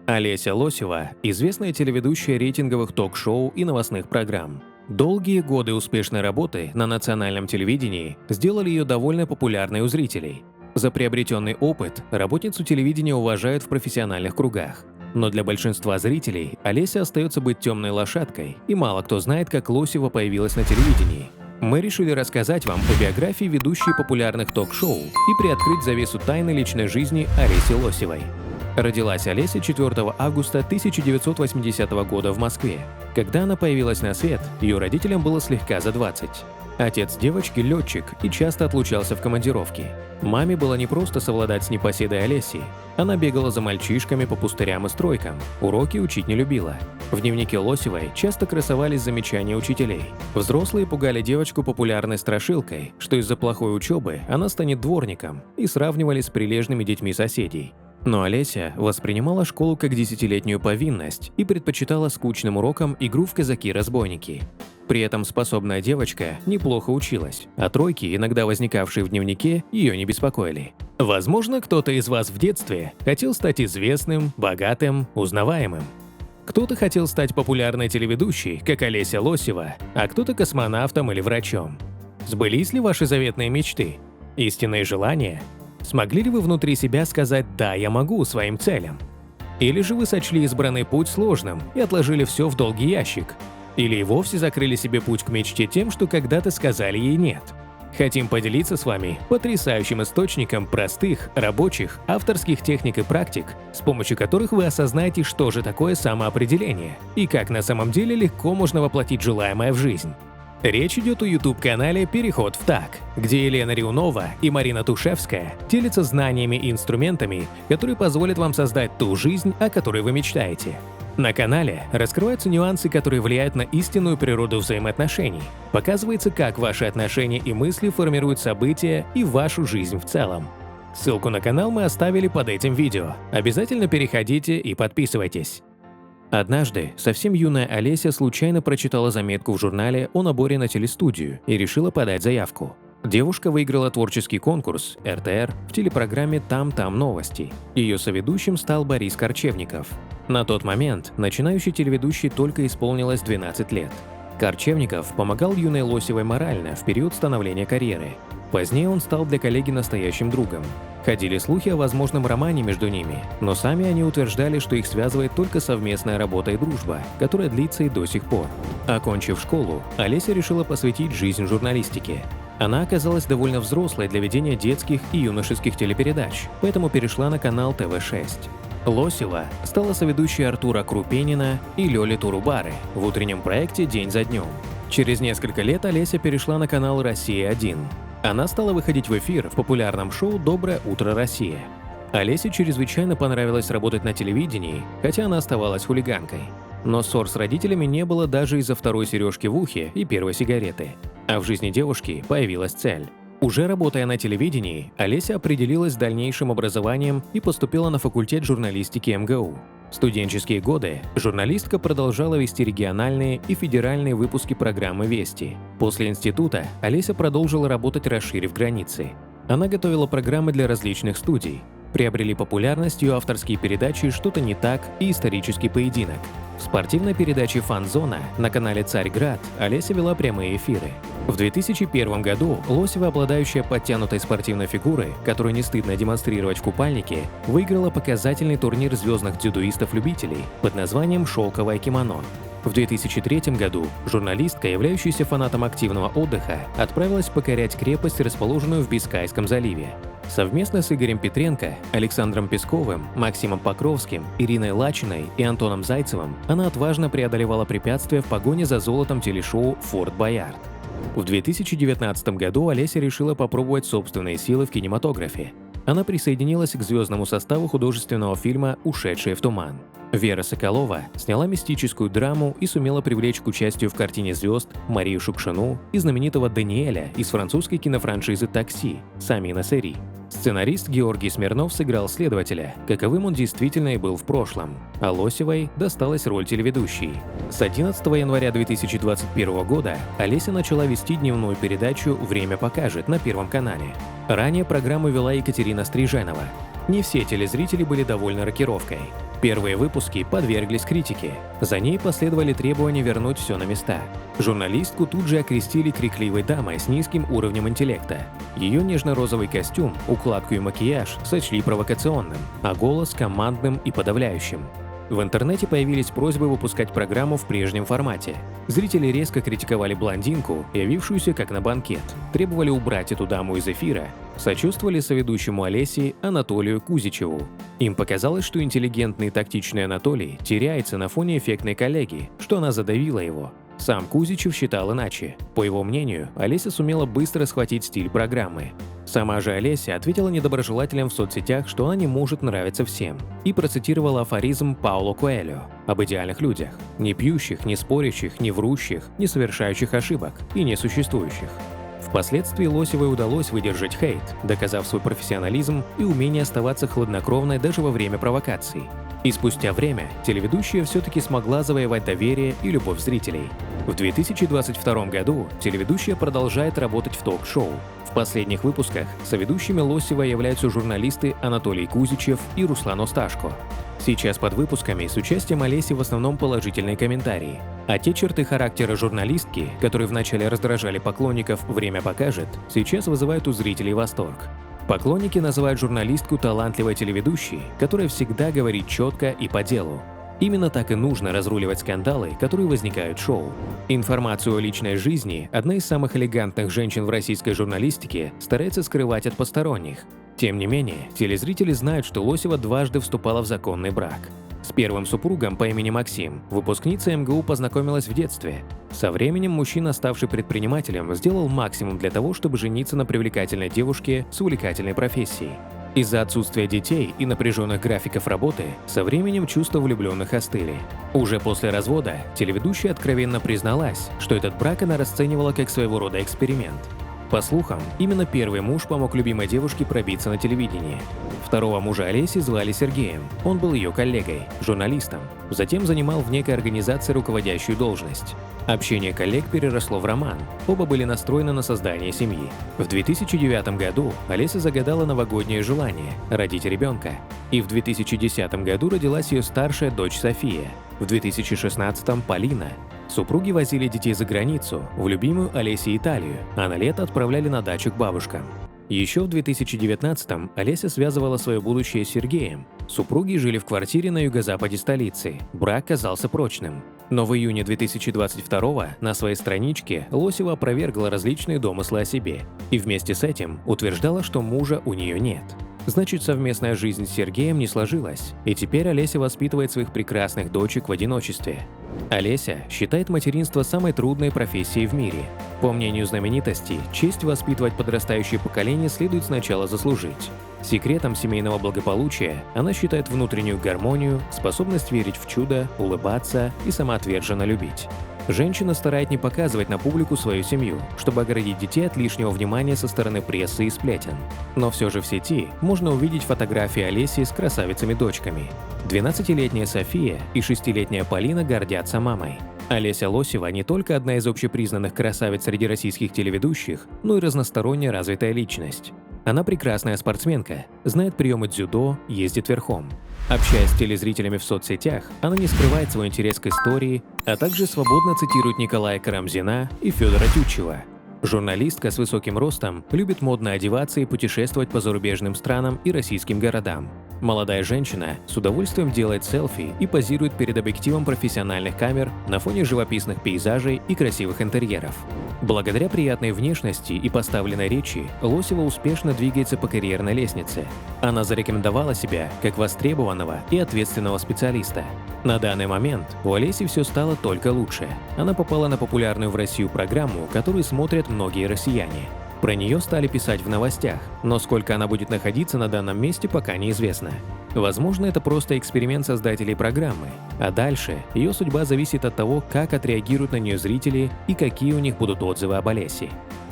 Олеся Лосева – известная телеведущая рейтинговых ток-шоу и новостных программ. Долгие годы успешной работы на национальном телевидении сделали ее довольно популярной у зрителей. За приобретенный опыт работницу телевидения уважают в профессиональных кругах. Но для большинства зрителей Олеся остается быть темной лошадкой, и мало кто знает, как Лосева появилась на телевидении. Мы решили рассказать вам о биографии ведущей популярных ток-шоу и приоткрыть завесу тайны личной жизни Олеси Лосевой. Родилась Олеся 4 августа 1980 года в Москве. Когда она появилась на свет, ее родителям было слегка за 20. Отец девочки – летчик и часто отлучался в командировки. Маме было непросто совладать с непоседой Олесей. Она бегала за мальчишками по пустырям и стройкам, уроки учить не любила. В дневнике Лосевой часто красовались замечания учителей. Взрослые пугали девочку популярной страшилкой, что из-за плохой учебы она станет дворником, и сравнивали с прилежными детьми соседей. Но Олеся воспринимала школу как десятилетнюю повинность и предпочитала скучным урокам игру в казаки-разбойники. При этом способная девочка неплохо училась, а тройки, иногда возникавшие в дневнике, ее не беспокоили. Возможно, кто-то из вас в детстве хотел стать известным, богатым, узнаваемым. Кто-то хотел стать популярной телеведущей, как Олеся Лосева, а кто-то космонавтом или врачом. Сбылись ли ваши заветные мечты? Истинные желания? Смогли ли вы внутри себя сказать «да, я могу» своим целям? Или же вы сочли избранный путь сложным и отложили все в долгий ящик? Или и вовсе закрыли себе путь к мечте тем, что когда-то сказали ей «нет»? Хотим поделиться с вами потрясающим источником простых, рабочих, авторских техник и практик, с помощью которых вы осознаете, что же такое самоопределение и как на самом деле легко можно воплотить желаемое в жизнь. Речь идет о YouTube-канале «Переход в ТАК», где Елена Рионова и Марина Тушевская делятся знаниями и инструментами, которые позволят вам создать ту жизнь, о которой вы мечтаете. На канале раскрываются нюансы, которые влияют на истинную природу взаимоотношений. Показывается, как ваши отношения и мысли формируют события и вашу жизнь в целом. Ссылку на канал мы оставили под этим видео. Обязательно переходите и подписывайтесь. Однажды совсем юная Олеся случайно прочитала заметку в журнале о наборе на телестудию и решила подать заявку. Девушка выиграла творческий конкурс РТР в телепрограмме «Там-там новости». Ее соведущим стал Борис Корчевников. На тот момент начинающей телеведущей только исполнилось 12 лет. Корчевников помогал юной Лосевой морально в период становления карьеры. Позднее он стал для коллеги настоящим другом. Ходили слухи о возможном романе между ними, но сами они утверждали, что их связывает только совместная работа и дружба, которая длится и до сих пор. Окончив школу, Олеся решила посвятить жизнь журналистике. Она оказалась довольно взрослой для ведения детских и юношеских телепередач, поэтому перешла на канал ТВ-6. Лосева стала соведущей Артура Крупенина и Лёли Турубары в утреннем проекте «День за днем». Через несколько лет Олеся перешла на канал «Россия-1». Она стала выходить в эфир в популярном шоу «Доброе утро, Россия». Олесе чрезвычайно понравилось работать на телевидении, хотя она оставалась хулиганкой. Но ссор с родителями не было даже из-за второй сережки в ухе и первой сигареты. А в жизни девушки появилась цель. Уже работая на телевидении, Олеся определилась с дальнейшим образованием и поступила на факультет журналистики МГУ. В студенческие годы журналистка продолжала вести региональные и федеральные выпуски программы «Вести». После института Олеся продолжила работать, расширив границы. Она готовила программы для различных студий. Приобрели популярность ее авторские передачи «Что-то не так» и «Исторический поединок». В спортивной передаче «Фан-зона» на канале «Царьград» Олеся вела прямые эфиры. В 2001 году Лосева, обладающая подтянутой спортивной фигурой, которую не стыдно демонстрировать в купальнике, выиграла показательный турнир звездных дзюдоистов-любителей под названием «Шелковое кимоно». В 2003 году журналистка, являющаяся фанатом активного отдыха, отправилась покорять крепость, расположенную в Бискайском заливе. Совместно с Игорем Петренко, Александром Песковым, Максимом Покровским, Ириной Лачиной и Антоном Зайцевым она отважно преодолевала препятствия в погоне за золотом телешоу «Форт Боярд». В 2019 году Олеся решила попробовать собственные силы в кинематографе. Она присоединилась к звездному составу художественного фильма «Ушедшие в туман». Вера Соколова сняла мистическую драму и сумела привлечь к участию в «Картине звезд» Марию Шукшину и знаменитого Даниэля из французской кинофраншизы «Такси» Самина Сери. Сценарист Георгий Смирнов сыграл следователя, каковым он действительно и был в прошлом, а Лосевой досталась роль телеведущей. С 11 января 2021 года Олеся начала вести дневную передачу «Время покажет» на Первом канале. Ранее программу вела Екатерина Стриженова. Не все телезрители были довольны рокировкой. Первые выпуски подверглись критике. За ней последовали требования вернуть все на места. Журналистку тут же окрестили крикливой дамой с низким уровнем интеллекта. Ее нежно-розовый костюм, укладку и макияж сочли провокационным, а голос – командным и подавляющим. В интернете появились просьбы выпускать программу в прежнем формате. Зрители резко критиковали блондинку, явившуюся как на банкет, требовали убрать эту даму из эфира, сочувствовали соведущему Олесе Анатолию Кузичеву. Им показалось, что интеллигентный и тактичный Анатолий теряется на фоне эффектной коллеги, что она задавила его. Сам Кузичев считал иначе. По его мнению, Олеся сумела быстро схватить стиль программы. Сама же Олеся ответила недоброжелателям в соцсетях, что она не может нравиться всем, и процитировала афоризм Пауло Коэльо об идеальных людях, не пьющих, не спорящих, не врущих, не совершающих ошибок и не существующих. Впоследствии Лосевой удалось выдержать хейт, доказав свой профессионализм и умение оставаться хладнокровной даже во время провокаций. И спустя время телеведущая все-таки смогла завоевать доверие и любовь зрителей. В 2022 году телеведущая продолжает работать в ток-шоу. В последних выпусках соведущими Лосевой являются журналисты Анатолий Кузичев и Руслан Осташко. Сейчас под выпусками с участием Олеси в основном положительные комментарии. А те черты характера журналистки, которые вначале раздражали поклонников, время покажет, сейчас вызывают у зрителей восторг. Поклонники называют журналистку талантливой телеведущей, которая всегда говорит четко и по делу. Именно так и нужно разруливать скандалы, которые возникают в шоу. Информацию о личной жизни одна из самых элегантных женщин в российской журналистике старается скрывать от посторонних. Тем не менее, телезрители знают, что Лосева дважды вступала в законный брак. С первым супругом по имени Максим выпускница МГУ познакомилась в детстве. Со временем мужчина, ставший предпринимателем, сделал максимум для того, чтобы жениться на привлекательной девушке с увлекательной профессией. Из-за отсутствия детей и напряженных графиков работы со временем чувства влюбленных остыли. Уже после развода телеведущая откровенно призналась, что этот брак она расценивала как своего рода эксперимент. По слухам, именно первый муж помог любимой девушке пробиться на телевидение. Второго мужа Олеси звали Сергеем, он был ее коллегой, журналистом, затем занимал в некой организации руководящую должность. Общение коллег переросло в роман, оба были настроены на создание семьи. В 2009 году Олеся загадала новогоднее желание – родить ребенка. И в 2010 году родилась ее старшая дочь София, в 2016 – Полина. Супруги возили детей за границу, в любимую Олеси Италию, а на лето отправляли на дачу к бабушкам. Еще в 2019-м Олеся связывала свое будущее с Сергеем. Супруги жили в квартире на юго-западе столицы, брак казался прочным. Но в июне 2022-го на своей страничке Лосева опровергла различные домыслы о себе и вместе с этим утверждала, что мужа у нее нет. Значит, совместная жизнь с Сергеем не сложилась, и теперь Олеся воспитывает своих прекрасных дочек в одиночестве. Олеся считает материнство самой трудной профессией в мире. По мнению знаменитостей, честь воспитывать подрастающее поколение следует сначала заслужить. Секретом семейного благополучия она считает внутреннюю гармонию, способность верить в чудо, улыбаться и самоотверженно любить. Женщина старается не показывать на публику свою семью, чтобы оградить детей от лишнего внимания со стороны прессы и сплетен. Но все же в сети можно увидеть фотографии Олеси с красавицами-дочками. 12-летняя София и 6-летняя Полина гордятся мамой. Олеся Лосева не только одна из общепризнанных красавиц среди российских телеведущих, но и разносторонне развитая личность. Она прекрасная спортсменка, знает приемы дзюдо, ездит верхом. Общаясь с телезрителями в соцсетях, она не скрывает свой интерес к истории, а также свободно цитирует Николая Карамзина и Федора Тютчева. Журналистка с высоким ростом любит модно одеваться и путешествовать по зарубежным странам и российским городам. Молодая женщина с удовольствием делает селфи и позирует перед объективом профессиональных камер на фоне живописных пейзажей и красивых интерьеров. Благодаря приятной внешности и поставленной речи Лосева успешно двигается по карьерной лестнице. Она зарекомендовала себя как востребованного и ответственного специалиста. На данный момент у Олеси все стало только лучше. Она попала на популярную в Россию программу, которую смотрят многие россияне. Про нее стали писать в новостях, но сколько она будет находиться на данном месте, пока неизвестно. Возможно, это просто эксперимент создателей программы, а дальше ее судьба зависит от того, как отреагируют на нее зрители и какие у них будут отзывы об Олесе.